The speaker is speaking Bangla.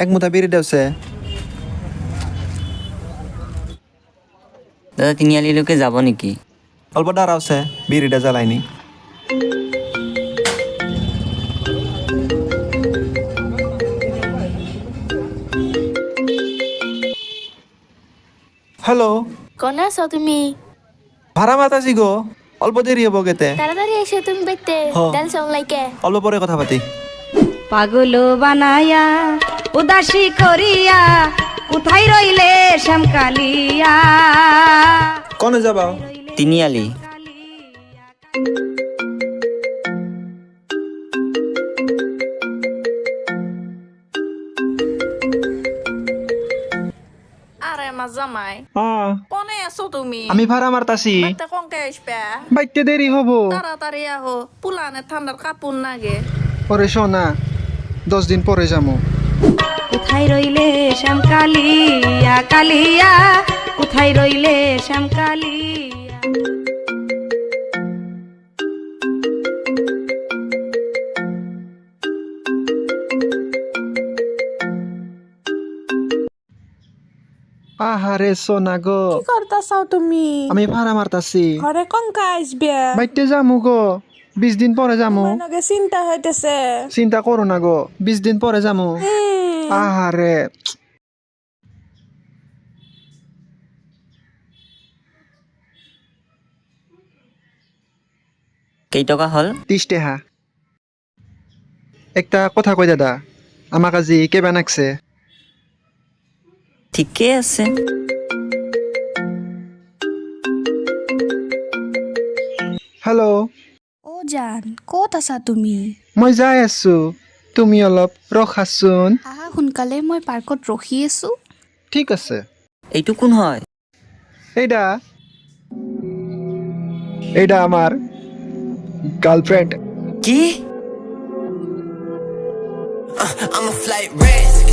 এক মুঠা বিড়ি দেওছে। দাদা তিনিআলিলৈকে যাব নেকি? অল্প দাঁড়াওছে, বিড়িটা জ্বালাইনি। হ্যালো, কোনে আছো তুমি? ভাড়া মাতাছি গো, অল্প দেরি হবো গেতে। তাড়াতাড়ি এসো তুমি বেতে হ। তেল চাউল লাইকে। অল্প পরে কথা পাতি। পাগল বানায়া উদাসী করিয়া কোথায় রইলে শ্যামকালিয়া। কনে যাবা? তিনিআলি। আরে আমার জামাই কোনে আছো তুমি? আমি ভাড়া মারতাছি, বাড়িতে কঙ্কে আসবে? বাইতে দেরি হবো। তাড়াতাড়ি আহো, পুলানে ঠান্ডার কাপড় নাগে। পরে শোনা, 10 দিন পরে যাবো। কোথায় রইলে শ্যামকালিয়া কালিয়া, কোথায় রইলে শ্যামকালিয়া। আহারে সোনা গো, কি করতাছাও তুমি? আমি ভাড়া মারতাছি, ঘরে কঙ্কা আসবে? বাইতে যামু গো, 20 দিন পরে যামু। মনকে চিন্তা হইতেছে। চিন্তা করো না গো, 20 দিন পরে যামু। আহারে কেইটকা হ'ল? 30 টাকা। একটা কথা কই দাদা, আমাক আজি কেবা নাকছে। ঠিকেই আছে। হেল্ল', ও জান ক'ত আছা তুমি? মই যাই আছো, তুমি অলপ ৰখাচোন। আহা সোনকালে, মই পাৰ্কত ৰখি আছো। ঠিক আছে। এইটো কোন হয়? এইটা এইটা আমার গার্লফ্রেন্ড। কি? I'm a flight risk.